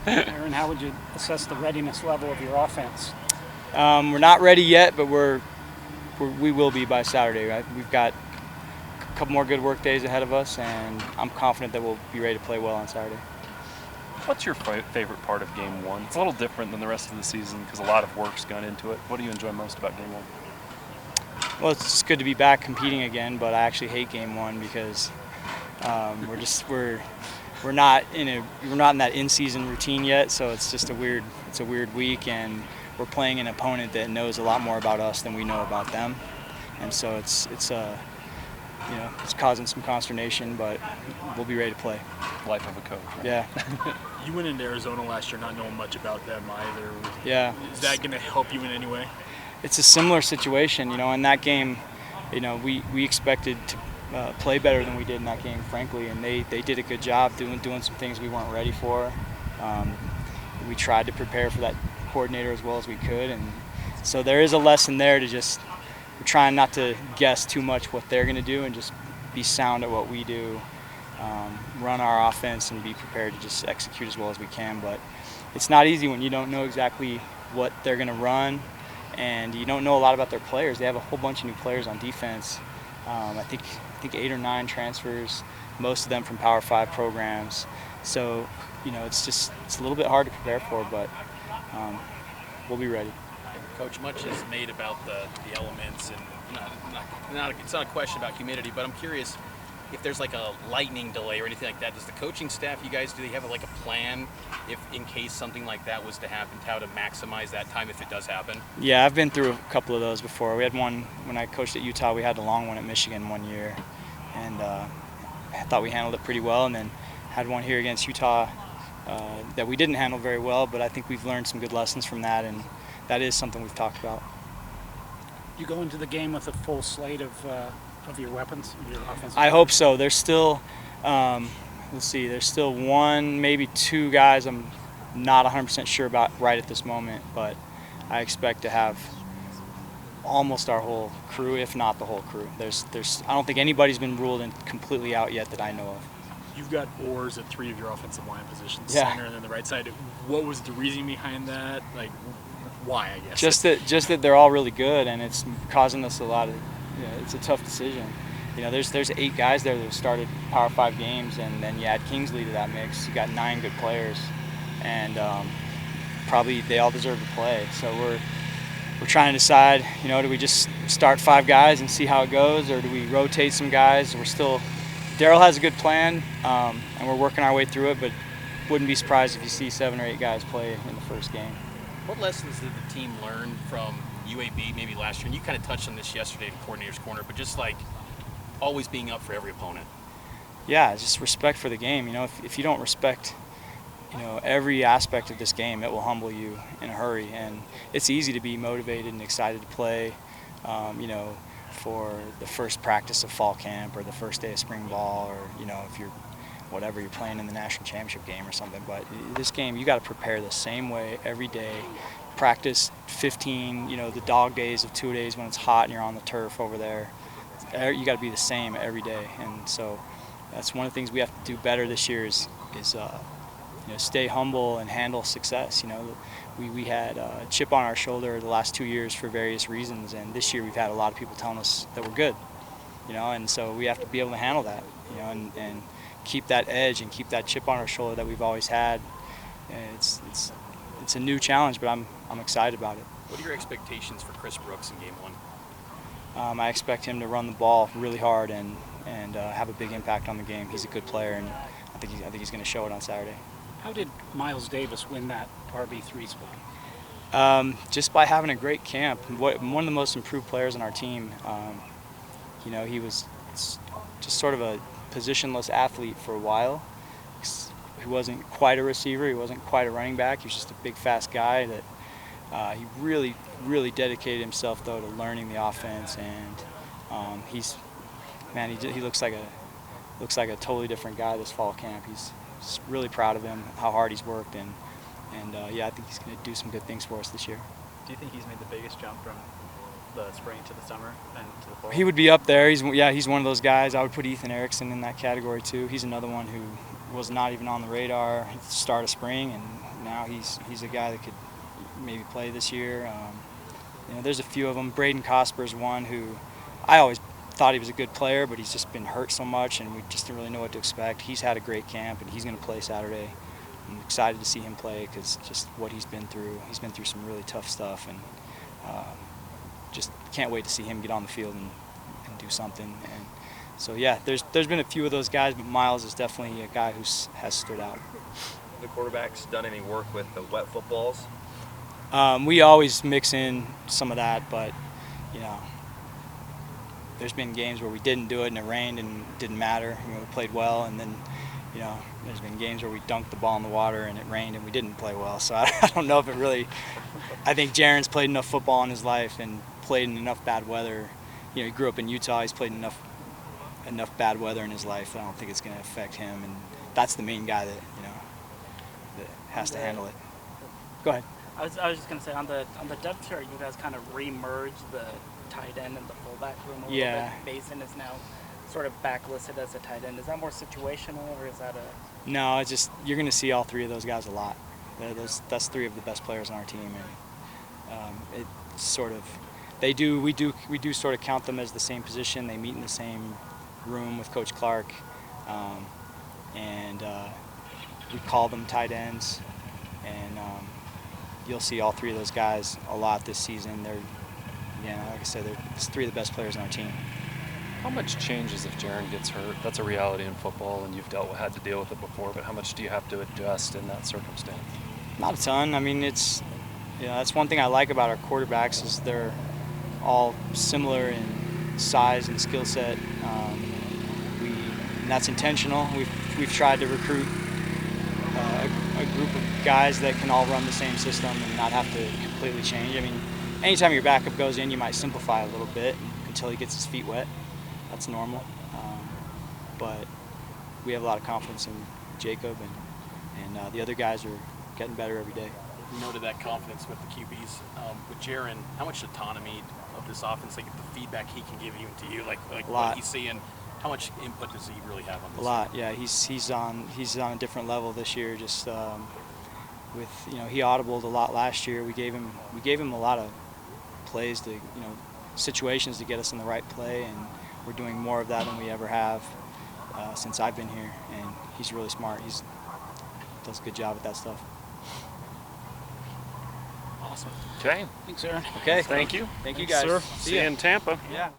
Aaron, how would you assess the readiness level of your offense? We're not ready yet, but we will be by Saturday. Right? We've got a couple more good work days ahead of us, and I'm confident that we'll be ready to play well on Saturday. What's your favorite part of Game 1? It's a little different than the rest of the season because a lot of work's gone into it. What do you enjoy most about Game 1? Well, it's just good to be back competing again, but I actually hate Game 1 because we're not in that in-season routine yet, so it's just a weird week, and we're playing an opponent that knows a lot more about us than we know about them, and so it's causing some consternation, but we'll be ready to play. Life of a coach. Right? Yeah. You went into Arizona last year not knowing much about them either. Yeah. Is that going to help you in any way? It's a similar situation, in that game, we expected to play better than we did in that game, frankly, and they did a good job doing some things we weren't ready for. We tried to prepare for that coordinator as well as we could, and so there is a lesson there to we're trying not to guess too much what they're going to do and just be sound at what we do, run our offense and be prepared to just execute as well as we can. But it's not easy when you don't know exactly what they're going to run and you don't know a lot about their players. They have a whole bunch of new players on defense. I think 8 or 9 transfers, most of them from Power 5 programs. So, it's a little bit hard to prepare for, but we'll be ready. Coach, much is made about the elements, and it's not a question about humidity, but I'm curious if there's like a lightning delay or anything like that. Does the coaching staff, do they have like a plan if in case something like that was to happen, how to maximize that time if it does happen? Yeah, I've been through a couple of those before. We had one when I coached at Utah. We had the long one at Michigan one year, and I thought we handled it pretty well, and then had one here against Utah that we didn't handle very well, but I think we've learned some good lessons from that, and that is something we've talked about. You go into the game with a full slate of your weapons, of your offensive I hope so. There's still, there's still 1, maybe 2 guys I'm not 100% sure about right at this moment, but I expect to have almost our whole crew, if not the whole crew. I don't think anybody's been ruled in completely out yet that I know of. You've got oars at 3 of your offensive line positions, Yeah. center and then the right side. What was the reasoning behind that? Like, why, I guess? Just that they're all really good, and it's causing us a lot of. It's a tough decision. There's 8 guys there that started Power 5 games, and then you add Kingsley to that mix. You got 9 good players, and probably they all deserve to play. So we're trying to decide. Do we just start 5 guys and see how it goes, or do we rotate some guys? Daryl has a good plan, and we're working our way through it. But wouldn't be surprised if you see 7 or 8 guys play in the first game. What lessons did the team learn from UAB maybe last year? And you kind of touched on this yesterday in Coordinator's Corner, but just like always being up for every opponent. Yeah, just respect for the game. If you don't respect, every aspect of this game, it will humble you in a hurry. And it's easy to be motivated and excited to play, for the first practice of fall camp or the first day of spring ball, or, if you're playing in the national championship game or something. But this game, you got to prepare the same way every day. Practice 15, the dog days of 2 days when it's hot and you're on the turf over there. You got to be the same every day, and so that's one of the things we have to do better this year is stay humble and handle success. We had a chip on our shoulder the last 2 years for various reasons, and this year we've had a lot of people telling us that we're good. And so we have to be able to handle that. And keep that edge and keep that chip on our shoulder that we've always had. And it's a new challenge, but I'm excited about it. What are your expectations for Chris Brooks in Game 1? I expect him to run the ball really hard and have a big impact on the game. He's a good player, and I think he's going to show it on Saturday. How did Miles Davis win that RB3 spot? Just by having a great camp. One of the most improved players on our team. He was just sort of a positionless athlete for a while. He wasn't quite a receiver. He wasn't quite a running back. He was just a big, fast guy that he really, really dedicated himself, though, to learning the offense. And he looks like a totally different guy this fall camp. He's really proud of him, how hard he's worked, and I think he's going to do some good things for us this year. Do you think he's made the biggest jump from the spring to the summer and to the fall? He would be up there. He's one of those guys. I would put Ethan Erickson in that category too. He's another one who was not even on the radar at the start of spring, and now he's a guy that could maybe play this year. You know, there's a few of them. Braden Cosper's one who I always thought he was a good player, but he's just been hurt so much, and we just didn't really know what to expect. He's had a great camp, and he's going to play Saturday. I'm excited to see him play because just what he's been through. He's been through some really tough stuff, and just can't wait to see him get on the field and do something. And so yeah, there's been a few of those guys, but Miles is definitely a guy who has stood out. The quarterback's done any work with the wet footballs? We always mix in some of that, but you know, there's been games where we didn't do it and it rained and it didn't matter. You know, we played well, and then you know, there's been games where we dunked the ball in the water and it rained and we didn't play well. So I don't know if it really. I think Jaren's played enough football in his life and played in enough bad weather. You know, he grew up in Utah. He's played enough bad weather in his life. I don't think it's going to affect him, and that's the main guy that that has to handle it. Go ahead. I was just gonna say on the depth chart, you guys kind of re-merged the tight end and the fullback room a little bit. Mason is now sort of backlisted as a tight end. Is that more situational, or is that a? No, it's just you're going to see all three of those guys a lot. That's three of the best players on our team, and it's sort of we do sort of count them as the same position. They meet in the same room with Coach Clark, and we call them tight ends, and you'll see all three of those guys a lot this season. They're, like I said, they're three of the best players on our team. How much changes if Jaren gets hurt? That's a reality in football, and you've had to deal with it before. But how much do you have to adjust in that circumstance? Not a ton. I mean, that's one thing I like about our quarterbacks is they're all similar in size and skill set. And that's intentional. We've tried to recruit a group of guys that can all run the same system and not have to completely change. I mean, anytime your backup goes in, you might simplify a little bit until he gets his feet wet. That's normal. But we have a lot of confidence in Jacob, and the other guys are getting better every day. You noted that confidence with the QBs. With Jaren, how much autonomy of this offense, like the feedback he can give even to you, like what he's seeing, how much input does he really have on this? A lot, yeah. He's on a different level this year. Just with he audibled a lot last year. We gave him a lot of plays to situations to get us in the right play, and we're doing more of that than we ever have since I've been here. And he's really smart. He does a good job with that stuff. Awesome. Okay. Thanks, Aaron. Okay. Thank you. Thank you guys. See you in Tampa. Yeah.